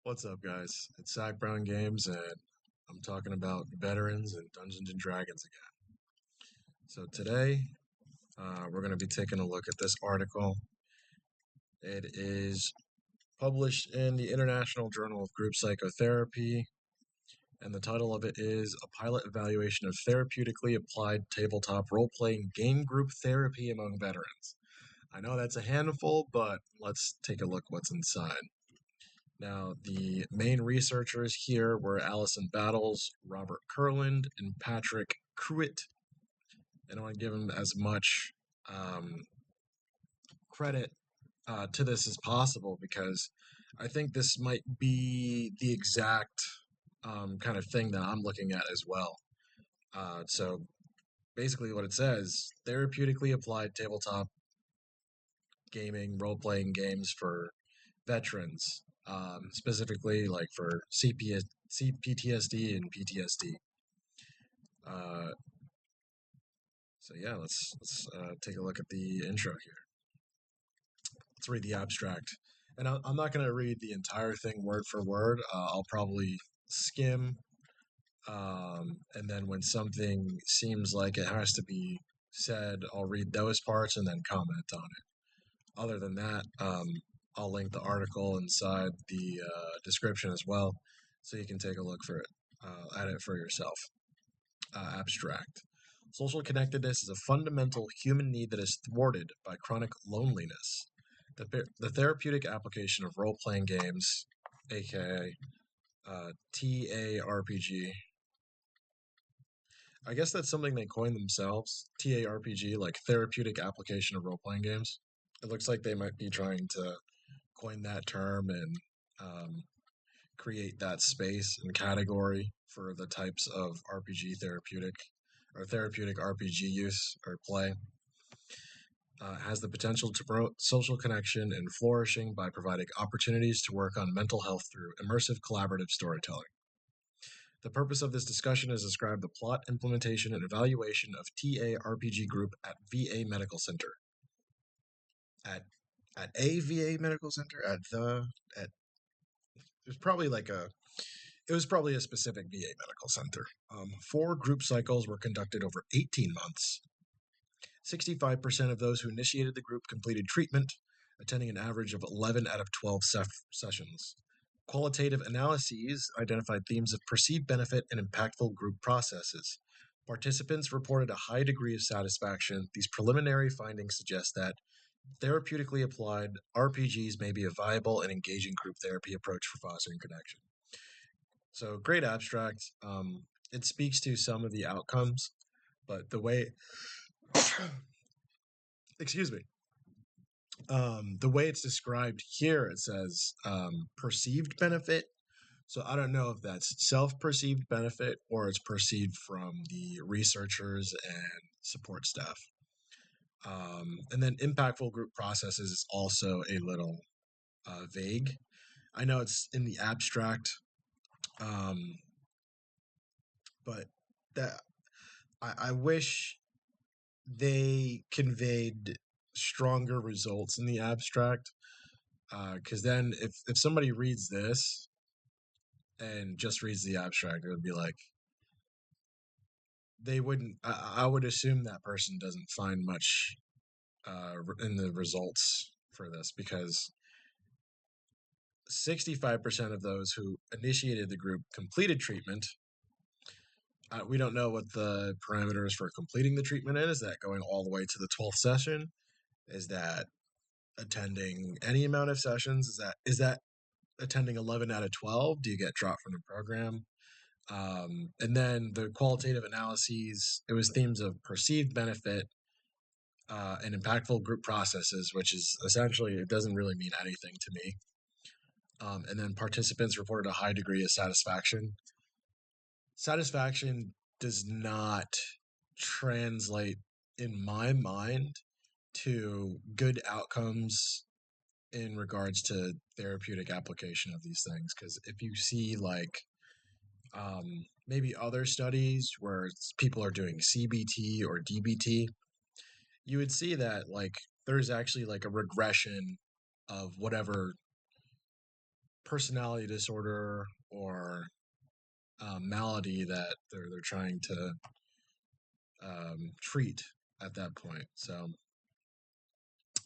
What's up, guys? It's zackbrowngames, and I'm talking about veterans and Dungeons and Dragons again. So today, we're going to be taking a look at this article. It is published in the International Journal of Group Psychotherapy, and the title of it is "A Pilot Evaluation of Therapeutically Applied Tabletop Role-Playing Game Group Therapy Among Veterans." I know that's a handful, but let's take a look what's inside. Now, the main researchers here were Allison Battles, Robert Kurland, and Patrick Cruitt. And I want to give them as much credit to this as possible because I think this might be the exact kind of thing that I'm looking at as well. So basically, what it says therapeutically applied tabletop gaming, role playing games for veterans, specifically like for CPTSD and PTSD. Uh, so yeah, let's take a look at the intro here. Let's read the abstract, and I'm not going to read the entire thing word for word. I'll probably skim, and then when something seems like it has to be said, I'll read those parts and then comment on it. Other than that, I'll link the article inside the description as well, so you can take a look for it, at it for yourself. Abstract. Social connectedness is a fundamental human need that is thwarted by chronic loneliness. The therapeutic application of role playing games, aka TARPG. I guess that's something they coined themselves. TARPG, like therapeutic application of role playing games. It looks like they might be trying to coin that term and create that space and category for the types of RPG therapeutic or therapeutic RPG use or play. Has the potential to promote social connection and flourishing by providing opportunities to work on mental health through immersive collaborative storytelling. The purpose of this discussion is to describe the plot, implementation, and evaluation of TARPG group at VA Medical Center. At a VA Medical Center? At there's probably like a it was probably a specific VA medical center. 4 group cycles were conducted over 18 months. 65% of those who initiated the group completed treatment, attending an average of 11 out of 12 sessions. Qualitative analyses identified themes of perceived benefit and impactful group processes. Participants reported a high degree of satisfaction. These preliminary findings suggest that therapeutically applied RPGs may be a viable and engaging group therapy approach for fostering connection. So, great abstract. It speaks to some of the outcomes, but the way, excuse me, the way it's described here, it says perceived benefit. So I don't know if that's self-perceived benefit or it's perceived from the researchers and support staff. And then impactful group processes is also a little vague. I know it's in the abstract, but that I wish they conveyed stronger results in the abstract. Because then if somebody reads this and just reads the abstract, it would be like they wouldn't. I would assume that person doesn't find much in the results for this because 65% of those who initiated the group completed treatment. We don't know what the parameters for completing the treatment is. Is that going all the way to the 12th session? Is that attending any amount of sessions? Is that attending 11 out of 12? Do you get dropped from the program? And then the qualitative analyses, it was themes of perceived benefit and impactful group processes, which is essentially, it doesn't really mean anything to me. And then participants reported a high degree of satisfaction. Satisfaction does not translate, in my mind, to good outcomes in regards to therapeutic application of these things. Because if you see like maybe other studies where people are doing CBT or DBT, you would see that like there's actually like a regression of whatever personality disorder or malady that they're trying to treat at that point. So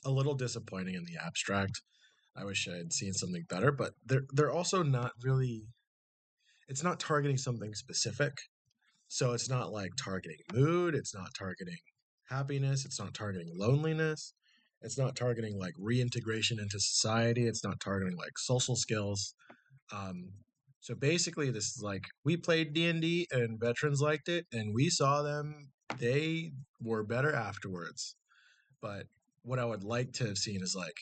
a little disappointing in the abstract. I wish I had seen something better, but they're also not really. It's not targeting something specific. So it's not like targeting mood. It's not targeting happiness. It's not targeting loneliness. It's not targeting like reintegration into society. It's not targeting like social skills. Um, so basically, this is like we played D&D and veterans liked it, and we saw them. They were better afterwards. But what I would like to have seen is like,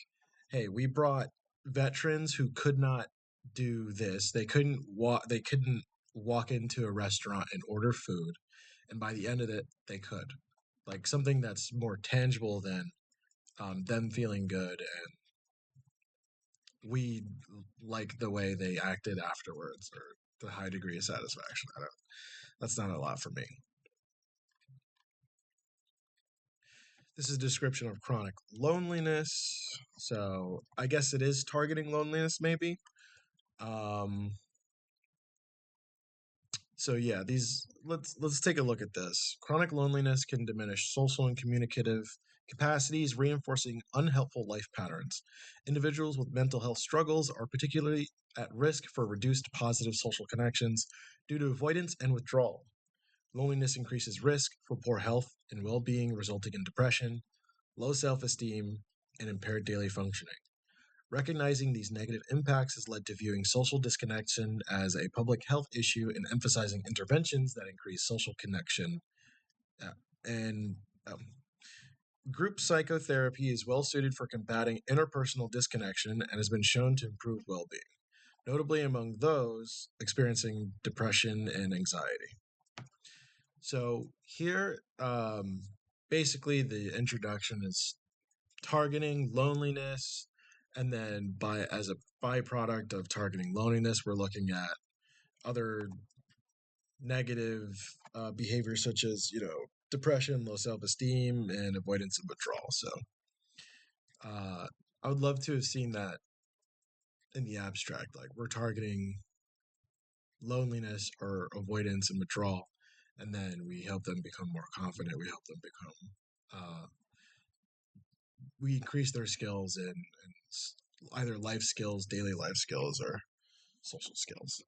hey, we brought veterans who could not do this. They couldn't walk. They couldn't walk into a restaurant and order food, and by the end of it, they could. Like something that's more tangible than them feeling good, and we like the way they acted afterwards, or the high degree of satisfaction. I don't. That's not a lot for me. This is a description of chronic loneliness. So I guess it is targeting loneliness, maybe. Um, so yeah, these let's take a look at this. Chronic loneliness can diminish social and communicative capacities, reinforcing unhelpful life patterns. Individuals with mental health struggles are particularly at risk for reduced positive social connections due to avoidance and withdrawal. Loneliness increases risk for poor health and well-being, resulting in depression, low self-esteem, and impaired daily functioning. Recognizing these negative impacts has led to viewing social disconnection as a public health issue and emphasizing interventions that increase social connection. Uh, and Group psychotherapy is well suited for combating interpersonal disconnection and has been shown to improve well being, notably among those experiencing depression and anxiety. So, here, basically, the introduction is targeting loneliness, and then as a byproduct of targeting loneliness, we're looking at other negative behaviors such as depression, low self-esteem, and avoidance and withdrawal. So I would love to have seen that in the abstract. Like we're targeting loneliness or avoidance and withdrawal, and then we help them become more confident. We help them become we increase their skills in either life skills, daily life skills, or social skills.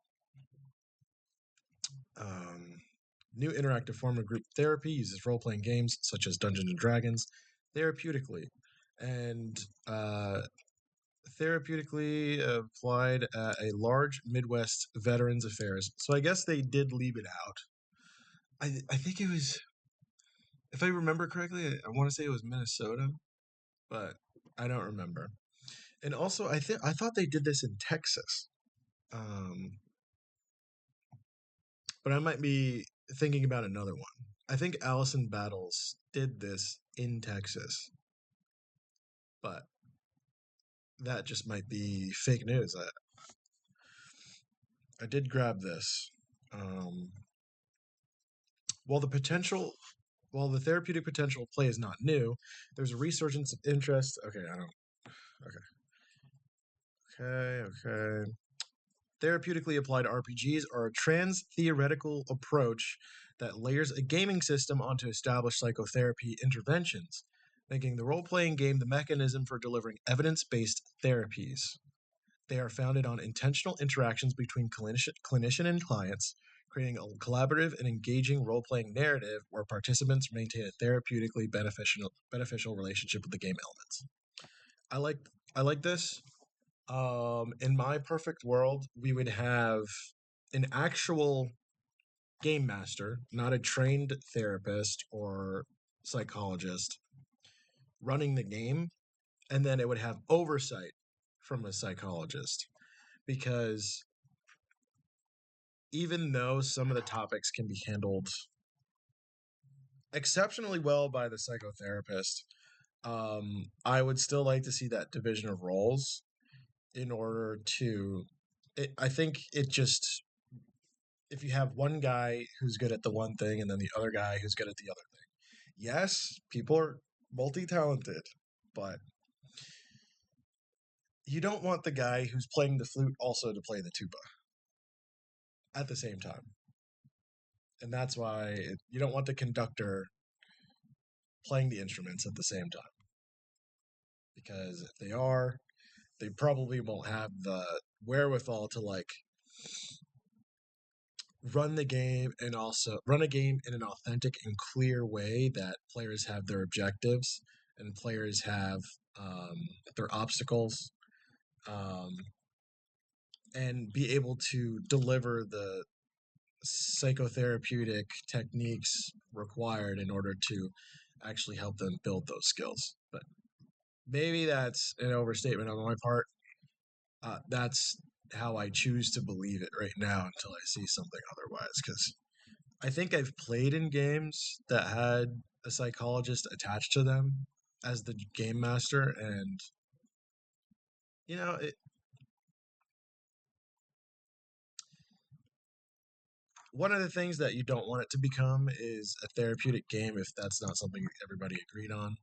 New interactive form of group therapy uses role-playing games such as Dungeons and Dragons therapeutically, and therapeutically applied at a large Midwest Veterans Affairs. So I guess they did leave it out. I think it was, if I remember correctly, I want to say it was Minnesota, but I don't remember. And also, I thought they did this in Texas, but I might be thinking about another one. I think Allison Battles did this in Texas, but that just might be fake news. I did grab this. Um, while the therapeutic potential of play is not new, there's a resurgence of interest. Okay, I don't. Okay. Therapeutically applied RPGs are a trans-theoretical approach that layers a gaming system onto established psychotherapy interventions, making the role-playing game the mechanism for delivering evidence-based therapies. They are founded on intentional interactions between clinician and clients, creating a collaborative and engaging role-playing narrative where participants maintain a therapeutically beneficial relationship with the game elements. I like this. In my perfect world, we would have an actual game master, not a trained therapist or psychologist, running the game, and then it would have oversight from a psychologist. Because even though some of the topics can be handled exceptionally well by the psychotherapist, I would still like to see that division of roles in order to. I think it just, if you have one guy who's good at the one thing and then the other guy who's good at the other thing. Yes, people are multi talented, but you don't want the guy who's playing the flute also to play the tuba at the same time. And that's why you don't want the conductor playing the instruments at the same time. Because if they are, they probably won't have the wherewithal to like run the game and also run a game in an authentic and clear way that players have their objectives and players have their obstacles, um, and be able to deliver the psychotherapeutic techniques required in order to actually help them build those skills. But maybe that's an overstatement on my part. That's how I choose to believe it right now until I see something otherwise. Because I think I've played in games that had a psychologist attached to them as the game master, and you know, one of the things that you don't want it to become is a therapeutic game if that's not something everybody agreed on.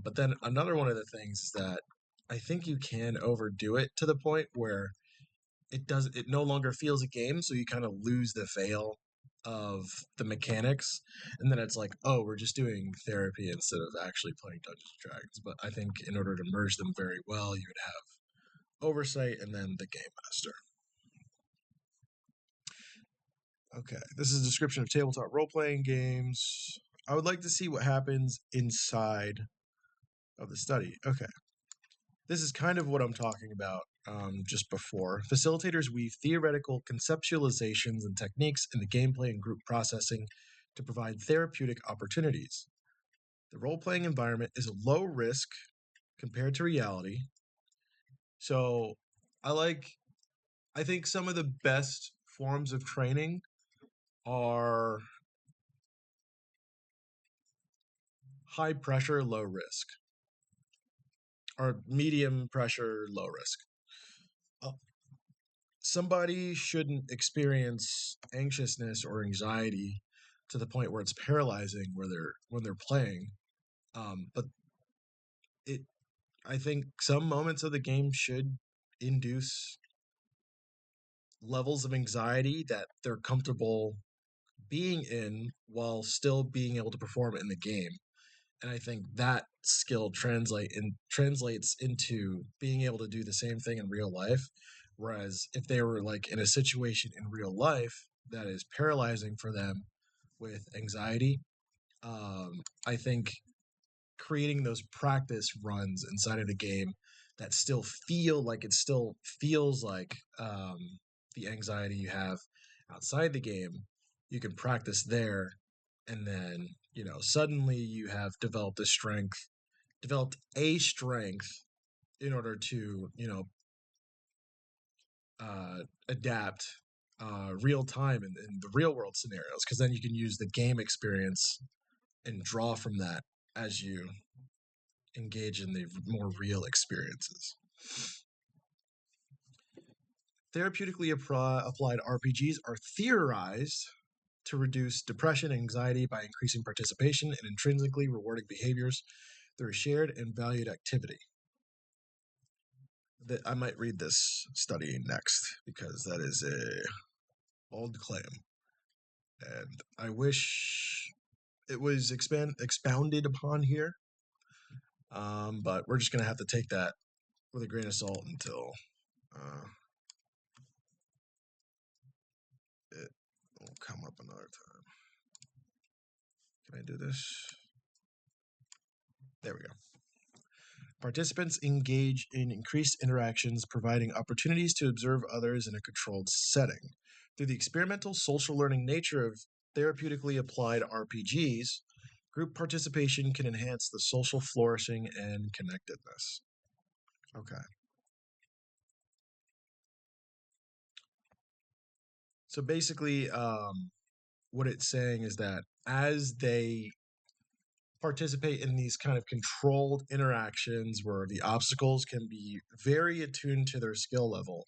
But then another one of the things is that I think you can overdo it to the point where it no longer feels a game, so you kind of lose the feel of the mechanics, and then it's like, oh, we're just doing therapy instead of actually playing Dungeons and Dragons. But I think in order to merge them very well, you would have oversight and then the game master. Okay, this is a description of tabletop role-playing games. I would like to see what happens inside of the study. Okay. This is kind of what I'm talking about just before. Facilitators weave theoretical conceptualizations and techniques into gameplay and group processing to provide therapeutic opportunities. The role-playing environment is low risk compared to reality. So I think some of the best forms of training are high pressure, low risk, or medium pressure, low risk. Somebody shouldn't experience anxiousness or anxiety to the point where it's paralyzing when they're playing. But it, I think some moments of the game should induce levels of anxiety that they're comfortable being in while still being able to perform in the game. And I think that skill translates into being able to do the same thing in real life. Whereas if they were like in a situation in real life that is paralyzing for them with anxiety, I think creating those practice runs inside of the game that still feel like it still feels like the anxiety you have outside the game, you can practice there, and then suddenly you have developed a strength in order to adapt real time in the real world scenarios, because then you can use the game experience and draw from that as you engage in the more real experiences. Therapeutically applied RPGs are theorized to reduce depression and anxiety by increasing participation in intrinsically rewarding behaviors through a shared and valued activity. That I might read this study next because that is a bold claim, and I wish it was expounded upon here. But we're just gonna have to take that with a grain of salt until it will come up another time. Can I do this? There we go. Participants engage in increased interactions, providing opportunities to observe others in a controlled setting. Through the experimental social learning nature of therapeutically applied RPGs, group participation can enhance the social flourishing and connectedness. Okay. So basically, what it's saying is that as they participate in these kind of controlled interactions where the obstacles can be very attuned to their skill level,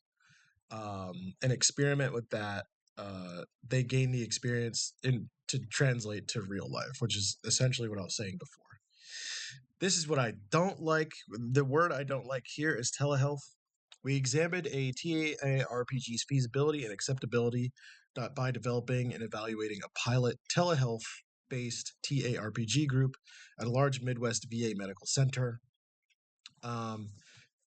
and experiment with that, they gain the experience to translate to real life, which is essentially what I was saying before. This is what I don't like. The word I don't like here is telehealth. We examined a TARPG's feasibility and acceptability by developing and evaluating a pilot telehealth based TARPG group at a large Midwest VA medical center. Um,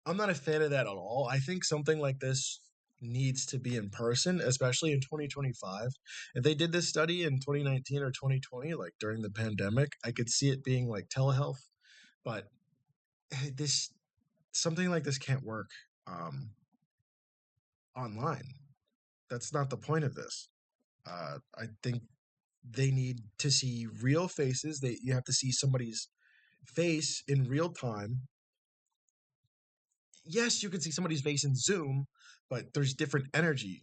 I'm not a fan of that at all. I think something like this needs to be in person, especially in 2025. If they did this study in 2019 or 2020, like during the pandemic, I could see it being like telehealth. But this something like this can't work um, online. That's not the point of this. I think they need to see real faces. You have to see somebody's face in real time. Yes, you can see somebody's face in Zoom, but there's different energy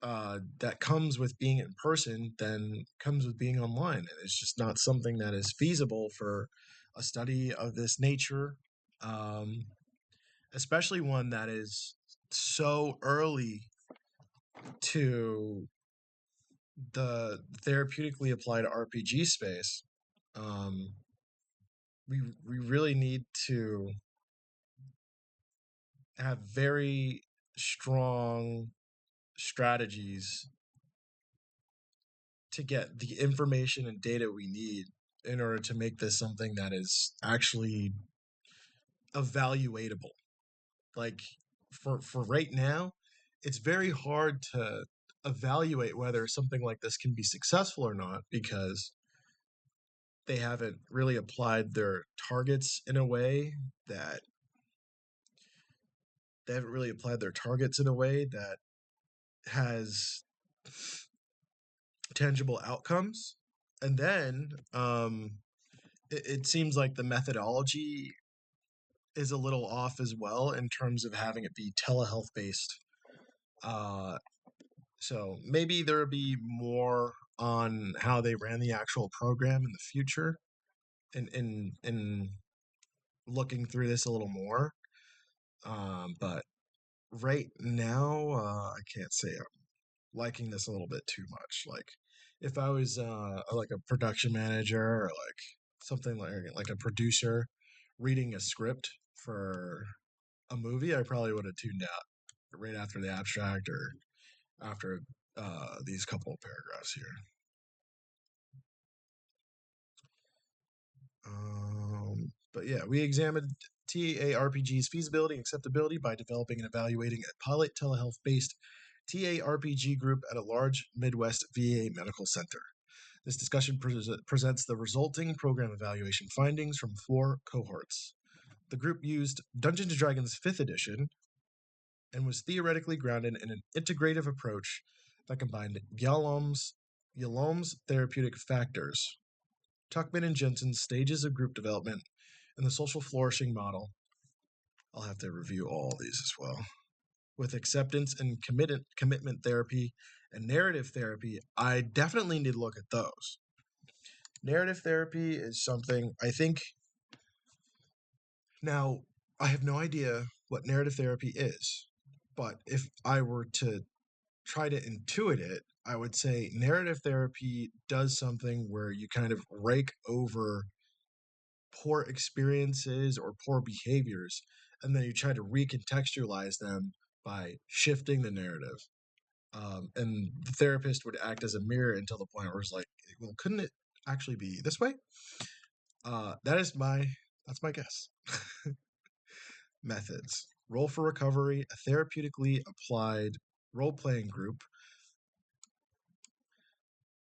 that comes with being in person than comes with being online. And it's just not something that is feasible for a study of this nature, um, especially one that is so early to the therapeutically applied RPG space. Um, we really need to have very strong strategies to get the information and data we need in order to make this something that is actually evaluatable. Like for right now, it's very hard to evaluate whether something like this can be successful or not because they haven't really applied their targets in a way that has tangible outcomes. And then it seems like the methodology is a little off as well in terms of having it be telehealth based. Uh, so maybe there'll be more on how they ran the actual program in the future, in looking through this a little more. But right now, I can't say I'm liking this a little bit too much. Like, if I was like a production manager or like something like a producer reading a script for a movie, I probably would have tuned out right after the abstract or after these couple of paragraphs here. But yeah, we examined TARPG's feasibility and acceptability by developing and evaluating a pilot telehealth based TARPG group at a large Midwest VA medical center. This discussion presents the resulting program evaluation findings from 4 cohorts. The group used Dungeons & Dragons 5th edition and was theoretically grounded in an integrative approach that combined Yalom's therapeutic factors, Tuckman and Jensen's stages of group development, and the social flourishing model. I'll have to review all these as well. With acceptance and commitment therapy and narrative therapy, I definitely need to look at those. Narrative therapy is something I think. Now, I have no idea what narrative therapy is, but if I were to try to intuit it, I would say narrative therapy does something where you kind of rake over poor experiences or poor behaviors, and then you try to recontextualize them by shifting the narrative. And the therapist would act as a mirror until the point where it's like, well, couldn't it actually be this way? That's my guess. Methods. Roll for Recovery, a therapeutically applied role-playing group,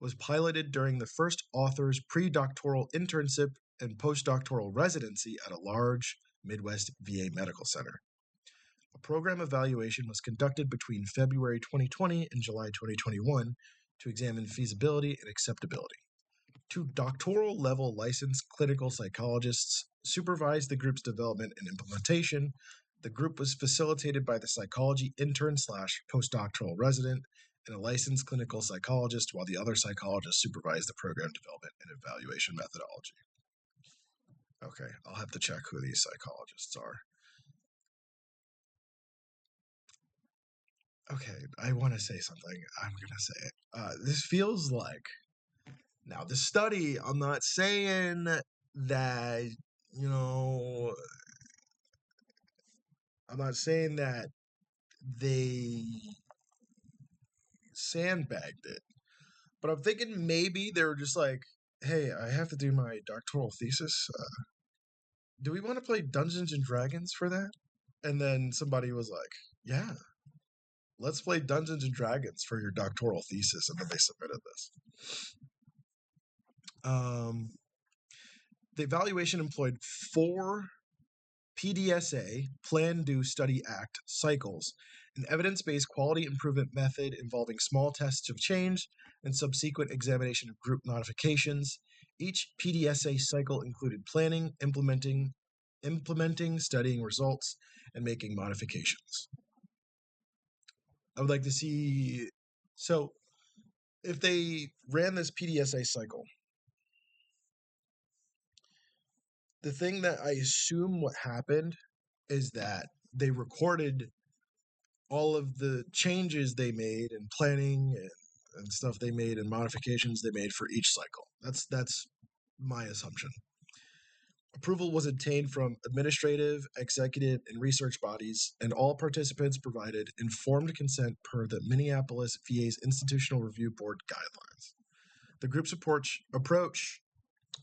was piloted during the first author's pre-doctoral internship and postdoctoral residency at a large Midwest VA medical center. A program evaluation was conducted between February 2020 and July 2021 to examine feasibility and acceptability. 2 doctoral level licensed clinical psychologists supervised the group's development and implementation. The group was facilitated by the psychology intern / postdoctoral resident and a licensed clinical psychologist, while the other psychologist supervised the program development and evaluation methodology. Okay, I'll have to check who these psychologists are. Okay, I want to say something. I'm going to say it. This feels like. Now, the study, I'm not saying that you know, I'm not saying that they sandbagged it, but I'm thinking maybe they were just like, hey, I have to do my doctoral thesis. Do we want to play Dungeons and Dragons for that? And then somebody was like, yeah, let's play Dungeons and Dragons for your doctoral thesis. And then they submitted this. The evaluation employed 4 PDSA, Plan, Do, Study, Act cycles, an evidence-based quality improvement method involving small tests of change and subsequent examination of group modifications. Each PDSA cycle included planning, implementing, studying results, and making modifications. I would like to see. So, if they ran this PDSA cycle, the thing that I assume what happened is that they recorded all of the changes they made and planning and stuff they made and modifications they made for each cycle. That's my assumption. Approval was obtained from administrative, executive, and research bodies, and all participants provided informed consent per the Minneapolis VA's Institutional Review Board guidelines. The group's approach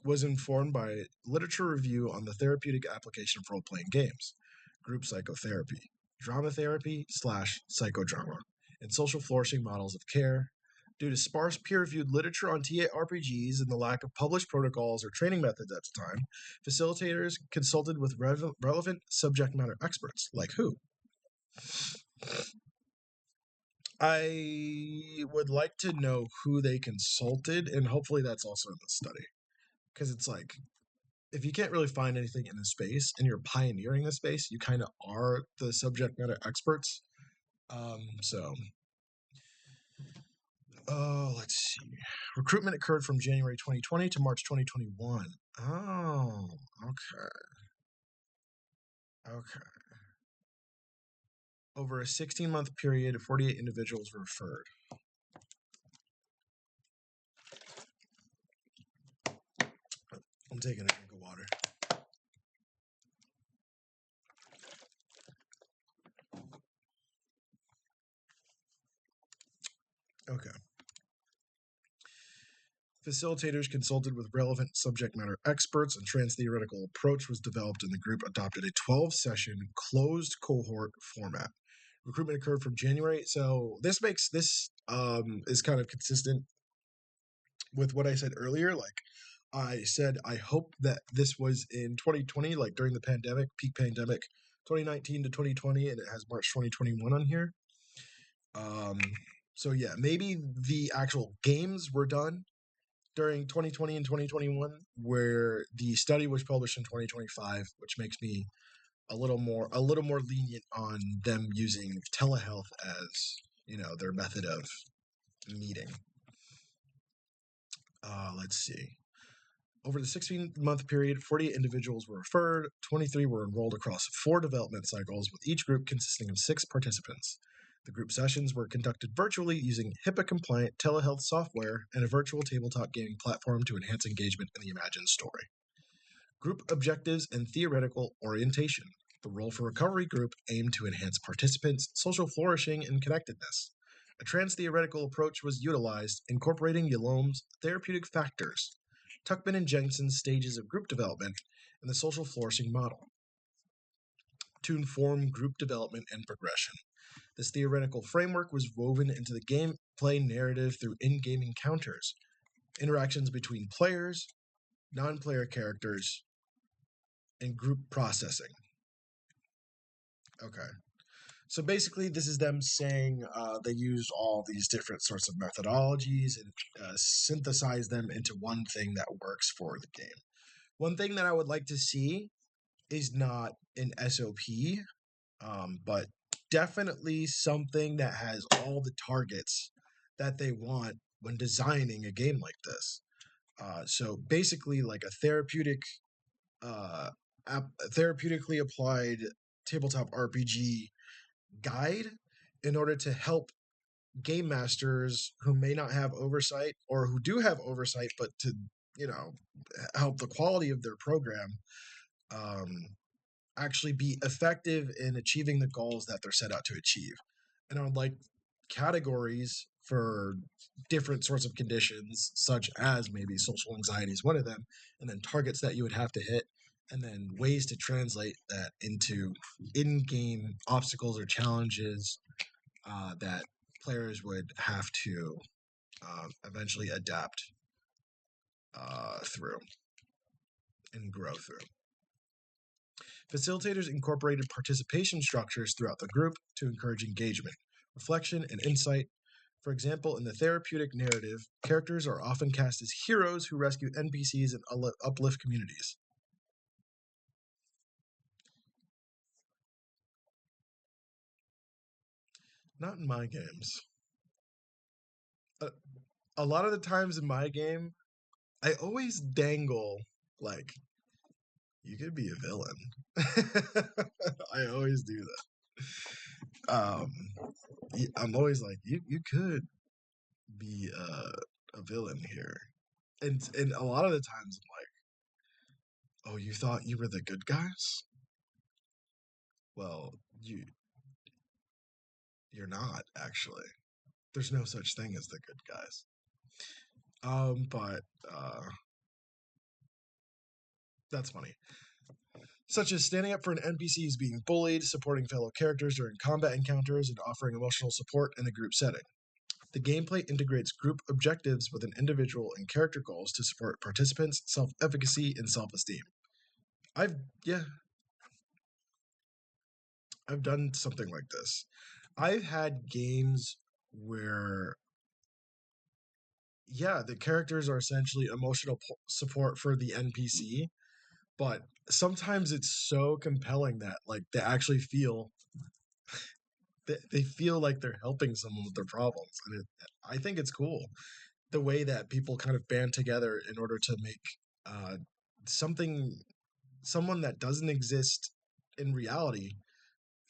was informed by literature review on the therapeutic application of role-playing games, group psychotherapy, drama therapy / psychodrama, and social flourishing models of care. Due to sparse peer-reviewed literature on TRPGs and the lack of published protocols or training methods at the time, facilitators consulted with relevant subject matter experts, like who? I would like to know who they consulted, and hopefully that's also in the study. Because it's like, if you can't really find anything in the space and you're pioneering the space, you kind of are the subject matter experts. Let's see. Recruitment occurred from January 2020 to March 2021. Oh, okay. Okay. Over a 16-month period, 48 individuals were referred. I'm taking a drink of water. Okay. Facilitators consulted with relevant subject matter experts, and trans-theoretical approach was developed, and the group adopted a 12-session closed cohort format. Recruitment occurred from January. So this is kind of consistent with what I said earlier. Like I said, I hope that this was in 2020, like during the pandemic, peak pandemic, 2019 to 2020, and it has March 2021 on here. So yeah, maybe the actual games were done during 2020 and 2021, where the study was published in 2025, which makes me a little more lenient on them using telehealth as, their method of meeting. Let's see. Over the 16-month period, 48 individuals were referred, 23 were enrolled across 4 development cycles, with each group consisting of 6 participants. The group sessions were conducted virtually using HIPAA-compliant telehealth software and a virtual tabletop gaming platform to enhance engagement in the imagined story. Group objectives and theoretical orientation. The Role for Recovery group aimed to enhance participants' social flourishing and connectedness. A trans-theoretical approach was utilized, incorporating Yalom's therapeutic factors, Tuckman and Jensen's stages of group development, and the social flourishing model to inform group development and progression. This theoretical framework was woven into the gameplay narrative through in-game encounters, interactions between players, non-player characters, and group processing. Okay. So basically, this is them saying they used all these different sorts of methodologies and synthesized them into one thing that works for the game. One thing that I would like to see is not an SOP, but definitely something that has all the targets that they want when designing a game like this. So basically, like a therapeutically applied tabletop RPG guide in order to help game masters who may not have oversight, or who do have oversight, but to help the quality of their program um, actually be effective in achieving the goals that they're set out to achieve. And I would like categories for different sorts of conditions, such as maybe social anxiety is one of them, and then targets that you would have to hit, and then ways to translate that into in game obstacles or challenges that players would have to eventually adapt through and grow through. Facilitators incorporated participation structures throughout the group to encourage engagement, reflection, and insight. For example, in the therapeutic narrative, characters are often cast as heroes who rescue NPCs and uplift communities. Not in my games. A lot of the times in my game, I always dangle like you could be a villain. I always do that. I'm always like you could be a villain here, and a lot of the times I'm like, oh, you thought you were the good guys? Well, you're not actually. There's no such thing as the good guys. But that's funny. Such as standing up for an NPC who's being bullied, supporting fellow characters during combat encounters, and offering emotional support in a group setting. The gameplay integrates group objectives with an individual and character goals to support participants' self-efficacy and self-esteem. I've yeah, I've done something like this. I've had games where the characters are essentially emotional support for the NPC, but sometimes it's so compelling that like they feel like they're helping someone with their problems, and I think it's cool the way that people kind of band together in order to make uh, something someone that doesn't exist in reality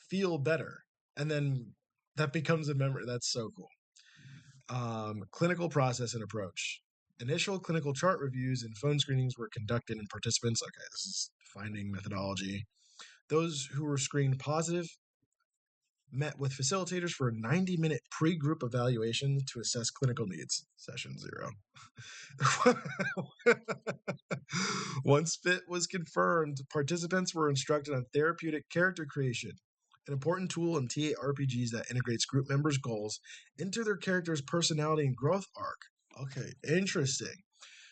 feel better, and then that becomes a memory. That's so cool. Clinical process and approach. Initial clinical chart reviews and phone screenings were conducted in participants. Okay, this is finding methodology. Those who were screened positive met with facilitators for a 90-minute pre-group evaluation to assess clinical needs. Session 0. Once fit was confirmed, participants were instructed on therapeutic character creation, an important tool in TA RPGs that integrates group members' goals into their character's personality and growth arc. Okay, interesting.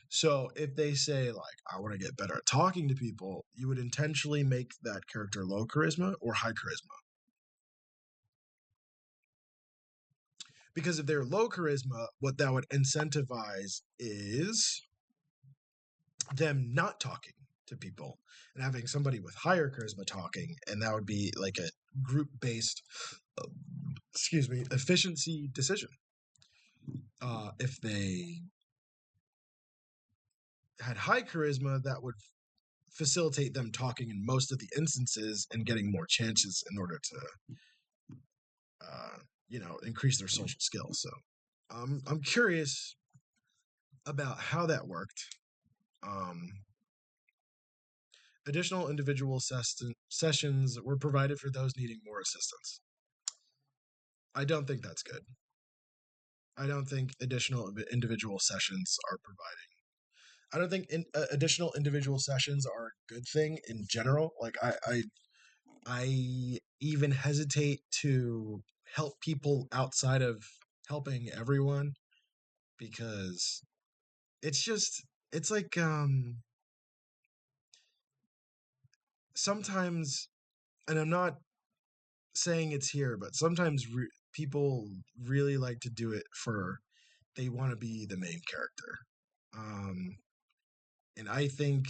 So if they say like, I want to get better at talking to people, you would intentionally make that character low charisma or high charisma. Because if they're low charisma, what that would incentivize is them not talking to people and having somebody with higher charisma talking, and that would be like a group based efficiency decision. If they had high charisma, that would facilitate them talking in most of the instances and getting more chances in order to increase their social skills. So I'm curious about how that worked. um, Additional individual sessions were provided for those needing more assistance. I don't think that's good. I don't think additional individual sessions are providing. I don't think additional individual sessions are a good thing in general. Like I even hesitate to help people outside of helping everyone, because it's like sometimes, and I'm not saying it's here, but sometimes people really like to do it for they want to be the main character. Um, and I think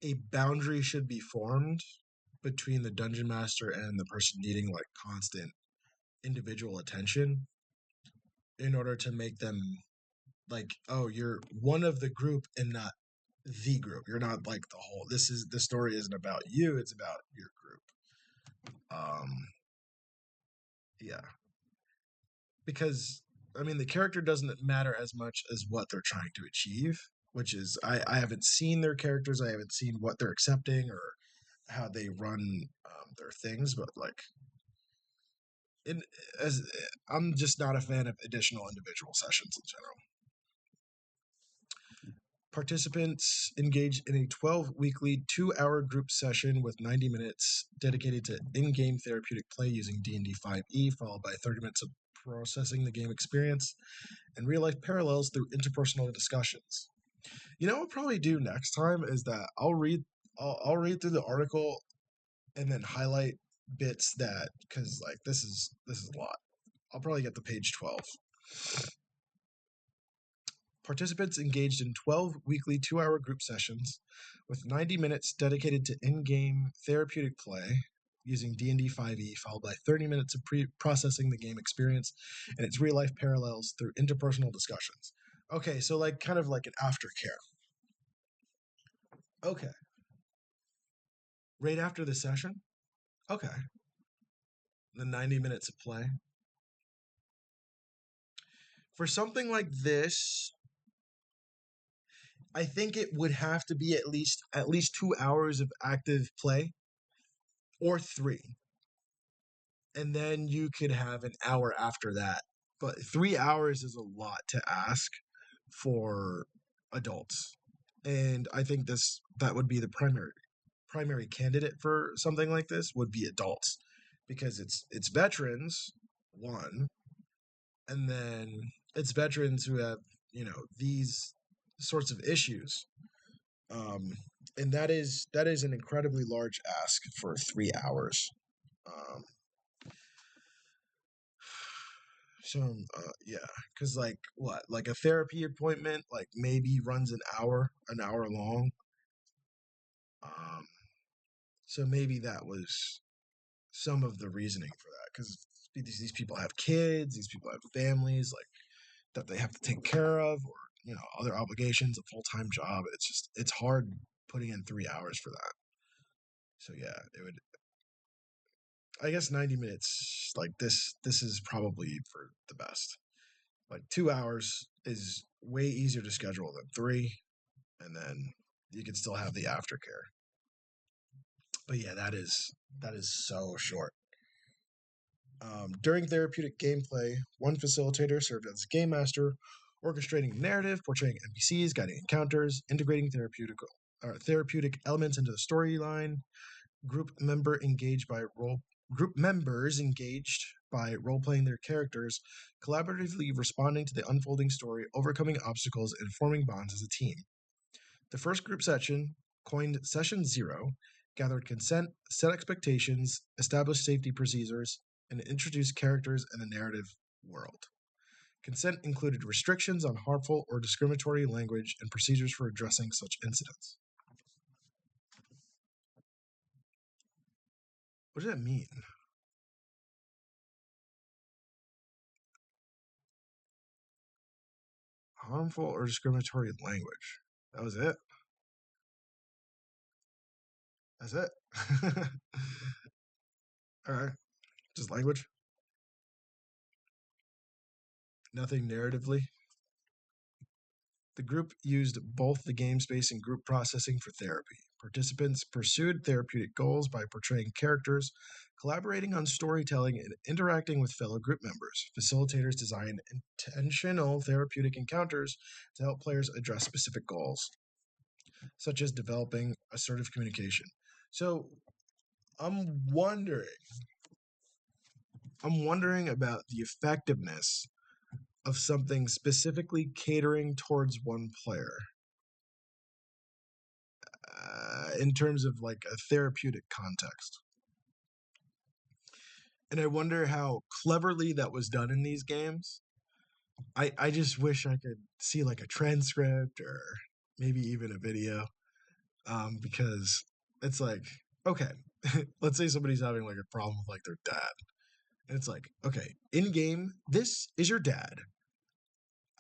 a boundary should be formed between the dungeon master and the person needing like constant individual attention in order to make them like, oh, you're one of the group and not the group. You're not like the whole. The story isn't about you, it's about your group. Yeah, because I mean the character doesn't matter as much as what they're trying to achieve. which is I haven't seen their characters. I haven't seen what they're accepting or how they run their things, but like in as I'm just not a fan of additional individual sessions in general. Participants engage in a 12 weekly 2-hour group session with 90 minutes dedicated to in-game therapeutic play using D&D 5e, followed by 30 minutes of processing the game experience and real-life parallels through interpersonal discussions. You know what I'll probably do next time is that I'll read through the article and then highlight bits that, because like this is a lot. I'll probably get to page 12. Participants engaged in 12 weekly 2-hour group sessions with 90 minutes dedicated to in-game therapeutic play using D&D 5e, followed by 30 minutes of processing the game experience and its real-life parallels through interpersonal discussions. Okay, so like kind of like an aftercare. Okay. Right after the session? Okay. The 90 minutes of play. For something like this, I think it would have to be at least 2 hours of active play or 3. And then you could have an hour after that. But 3 hours is a lot to ask for adults. And I think that would be the primary candidate for something like this would be adults, because it's veterans, one, and then it's veterans who have, these sorts of issues. Um, and that is an incredibly large ask for 3 hours. Um, yeah, because like what, like a therapy appointment, like maybe runs an hour long. Um, so maybe that was some of the reasoning for that, because these people have kids, these people have families, like that they have to take care of, or other obligations, a full time job. It's hard putting in 3 hours for that. So yeah, it would. I guess 90 minutes like this is probably for the best. Like 2 hours is way easier to schedule than 3, and then you can still have the aftercare. But yeah, that is so short. During therapeutic gameplay, one facilitator served as game master, orchestrating narrative, portraying NPCs, guiding encounters, integrating therapeutic elements into the storyline. Group member engaged by role Group members engaged by role playing their characters, collaboratively responding to the unfolding story, overcoming obstacles, and forming bonds as a team. The first group session, coined Session Zero, gathered consent, set expectations, established safety procedures, and introduced characters and the narrative world. Consent included restrictions on harmful or discriminatory language and procedures for addressing such incidents. What does that mean? Harmful or discriminatory language. That was it. That's it. All right. Just language. Nothing narratively. The group used both the game space and group processing for therapy. Participants pursued therapeutic goals by portraying characters, collaborating on storytelling, and interacting with fellow group members. Facilitators designed intentional therapeutic encounters to help players address specific goals, such as developing assertive communication. So I'm wondering about the effectiveness of something specifically catering towards one player, in terms of like a therapeutic context. And I wonder how cleverly that was done in these games. I just wish I could see like a transcript or maybe even a video, because it's like, okay, let's say somebody's having like a problem with like their dad. And it's like, okay, in game, this is your dad.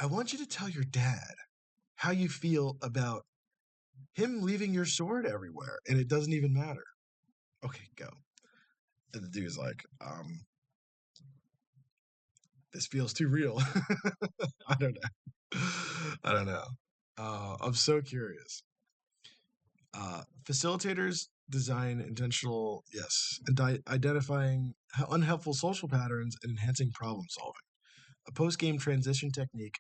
I want you to tell your dad how you feel about him leaving your sword everywhere and it doesn't even matter. Okay, go. And the dude's like, this feels too real. I don't know. I don't know. I'm so curious. Facilitators design intentional, yes, and identifying unhelpful social patterns and enhancing problem solving. A post game transition technique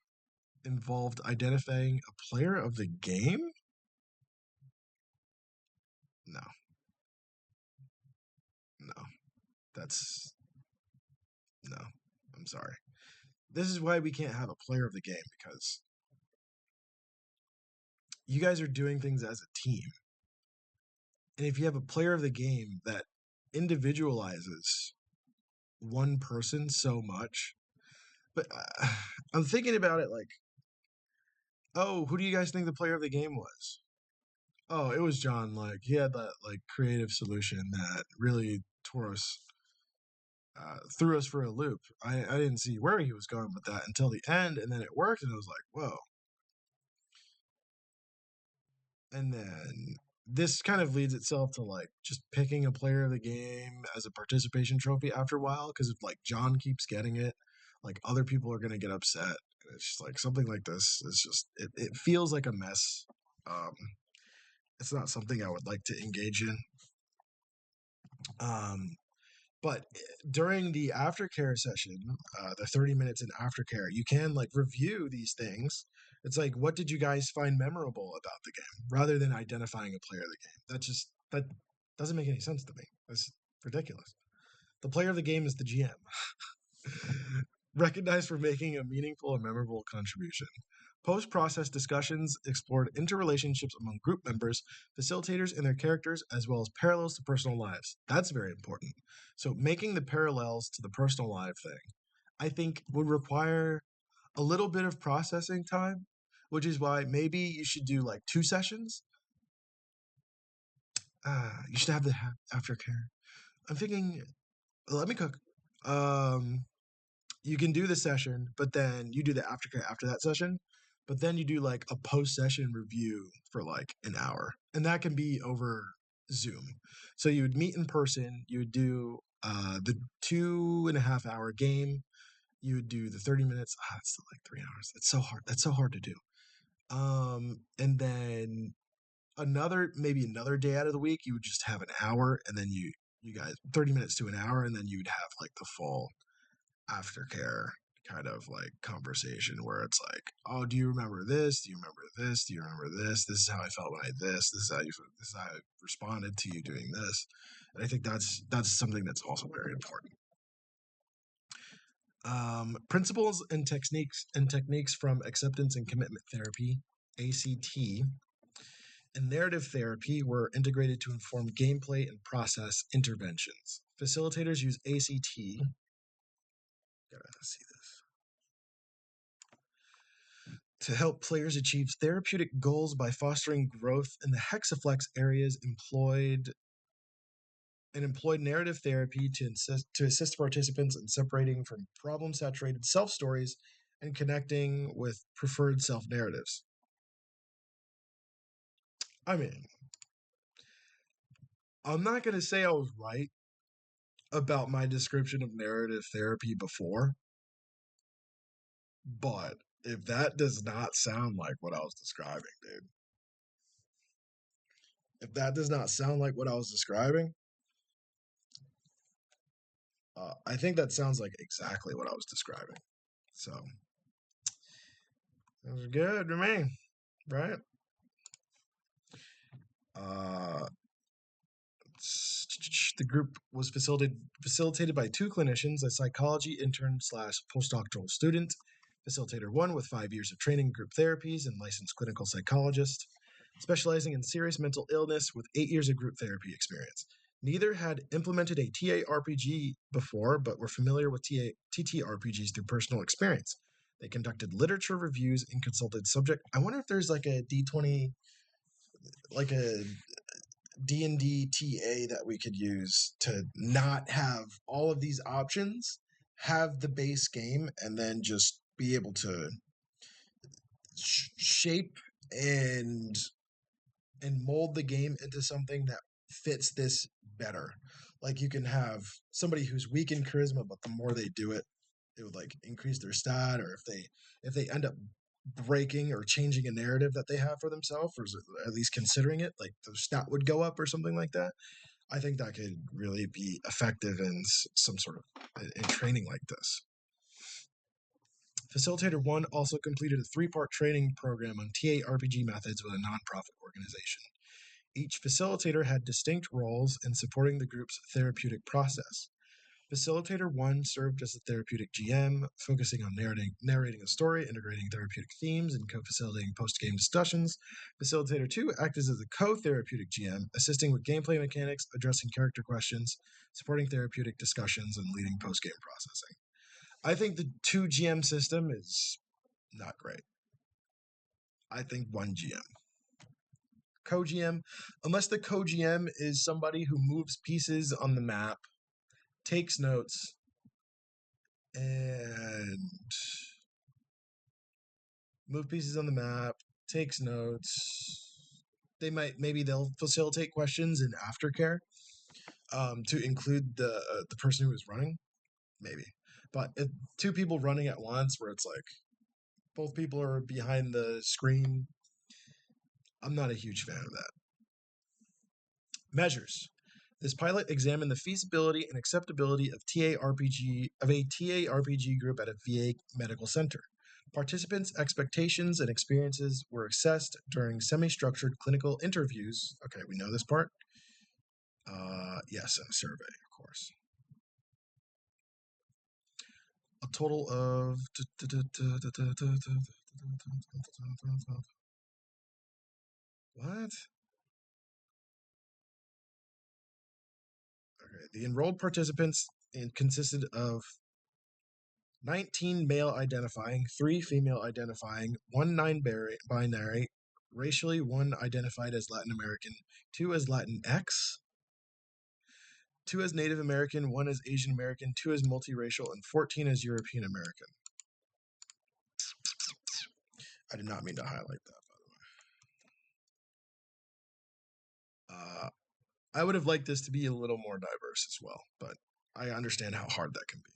involved identifying a player of the game? No, no, that's no. I'm sorry. This is why we can't have a player of the game because you guys are doing things as a team. And if you have a player of the game that individualizes one person so much, but I'm thinking about it like, oh, who do you guys think the player of the game was? Oh, it was John. Like he had that like creative solution that really tore us, threw us for a loop. I didn't see where he was going with that until the end, and then it worked, and it was like, whoa. And then this kind of leads itself to like just picking a player of the game as a participation trophy after a while, because if like John keeps getting it, like other people are gonna get upset. And it's just like something like this is just it feels like a mess. Um, it's not something I would like to engage in. Um, but during the aftercare session, the 30 minutes in aftercare, you can like review these things. It's like, what did you guys find memorable about the game rather than identifying a player of the game? That doesn't make any sense to me. That's ridiculous. The player of the game is the GM. Recognized for making a meaningful and memorable contribution. Post process discussions explored interrelationships among group members, facilitators, and their characters, as well as parallels to personal lives. That's very important. So, making the parallels to the personal life thing, I think, would require a little bit of processing time, which is why maybe you should do like 2 sessions. You should have the aftercare. I'm thinking, let me cook. Um, you can do the session, but then you do the aftercare after that session. But then you do like a post session review for like an hour, and that can be over Zoom. So you would meet in person. You would do the 2.5 hour game. You would do the 30 minutes. It's still like 3 hours. It's so hard. That's so hard to do. And then maybe another day out of the week, you would just have an hour, and then you guys 30 minutes to an hour, and then you would have like the full aftercare kind of like conversation where it's like, oh, do you remember this? Do you remember this? Do you remember this? This is how I felt when I this. This is how I responded to you doing this. And I think that's something that's also very important. Principles and techniques from acceptance and commitment therapy, ACT, and narrative therapy were integrated to inform gameplay and process interventions. Facilitators use ACT. Gotta see this. To help players achieve therapeutic goals by fostering growth in the hexaflex areas employed narrative therapy to assist participants in separating from problem-saturated self-stories and connecting with preferred self-narratives. I mean, I'm not going to say I was right about my description of narrative therapy before, but if that does not sound like what I was describing, dude, if that does not sound like what I was describing, I think that sounds like exactly what I was describing. So that was good to me, right? Uh, the group was facilitated by 2 clinicians, a psychology intern slash postdoctoral student, facilitator 1 with 5 years of training in group therapies and licensed clinical psychologist, specializing in serious mental illness with 8 years of group therapy experience. Neither had implemented a TARPG before, but were familiar with TTRPGs through personal experience. They conducted literature reviews and consulted subject. I wonder if there's like a D20, like a D&D TA that we could use to not have all of these options, have the base game, and then just be able to shape and mold the game into something that fits this better. Like you can have somebody who's weak in charisma, but the more they do it, it would like increase their stat, or if they end up breaking or changing a narrative that they have for themselves, or at least considering it, like the stat would go up or something like that. I think that could really be effective in some sort of in training like this. Facilitator 1 also completed a 3-part training program on TA-RPG methods with a nonprofit organization. Each facilitator had distinct roles in supporting the group's therapeutic process. Facilitator 1 served as the therapeutic GM, focusing on narrating a story, integrating therapeutic themes, and co-facilitating post-game discussions. Facilitator 2 acted as a co-therapeutic GM, assisting with gameplay mechanics, addressing character questions, supporting therapeutic discussions, and leading post-game processing. I think the 2 GM system is not great. I think 1 GM. Co-GM, unless the co-GM is somebody who moves pieces on the map, takes notes, and move pieces on the map, takes notes. Maybe they'll facilitate questions in aftercare to include the person who is running, maybe. But 2 people running at once, where it's like both people are behind the screen, I'm not a huge fan of that. Measures. This pilot examined the feasibility and acceptability of a TA-RPG group at a VA medical center. Participants' expectations and experiences were assessed during semi-structured clinical interviews. Okay, we know this part. Yes, and a survey, of course. A total of what? Okay, the enrolled participants consisted of 19 male identifying, 3 female identifying, 1 non-binary, racially 1 identified as Latin American, 2 as Latinx, 2 as Native American, 1 as Asian American, 2 as multiracial, and 14 as European American. I did not mean to highlight that, by the way. I would have liked this to be a little more diverse as well, but I understand how hard that can be.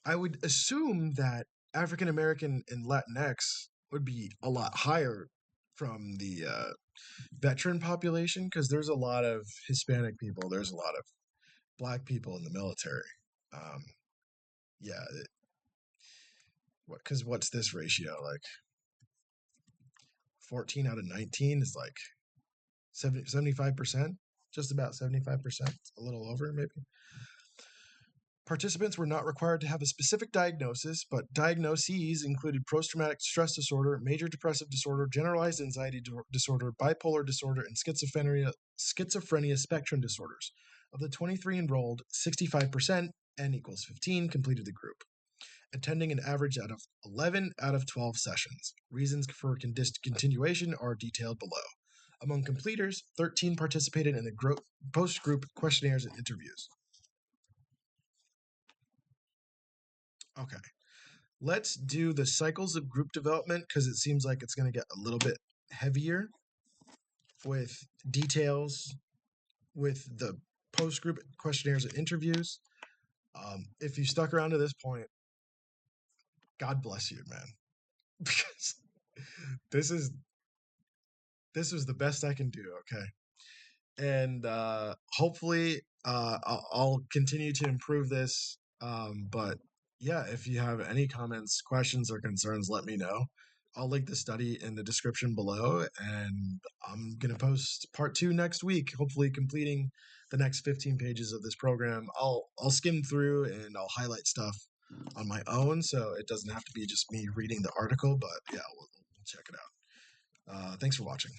I would assume that African American and Latinx would be a lot higher from the veteran population, because there's a lot of Hispanic people, there's a lot of Black people in the military. Yeah, because what's this ratio like? 14 out of 19 is like 75%, just about 75%, a little over maybe. Participants were not required to have a specific diagnosis, but diagnoses included post-traumatic stress disorder, major depressive disorder, generalized anxiety disorder, bipolar disorder, and schizophrenia spectrum disorders. Of the 23 enrolled, 65%, N equals 15, completed the group, attending an average out of 11 out of 12 sessions. Reasons for discontinuation are detailed below. Among completers, 13 participated in the post-group questionnaires and interviews. Okay, let's do the cycles of group development, because it seems like it's going to get a little bit heavier with details with the post-group questionnaires and interviews. If you stuck around to this point, God bless you, man, because this was the best I can do. Okay, and hopefully I'll continue to improve this. But yeah, if you have any comments, questions, or concerns, let me know. I'll link the study in the description below, and I'm gonna post part 2 next week, hopefully completing the next 15 pages of this program. I'll skim through and I'll highlight stuff on my own, so it doesn't have to be just me reading the article. But yeah, we'll check it out. Thanks for watching.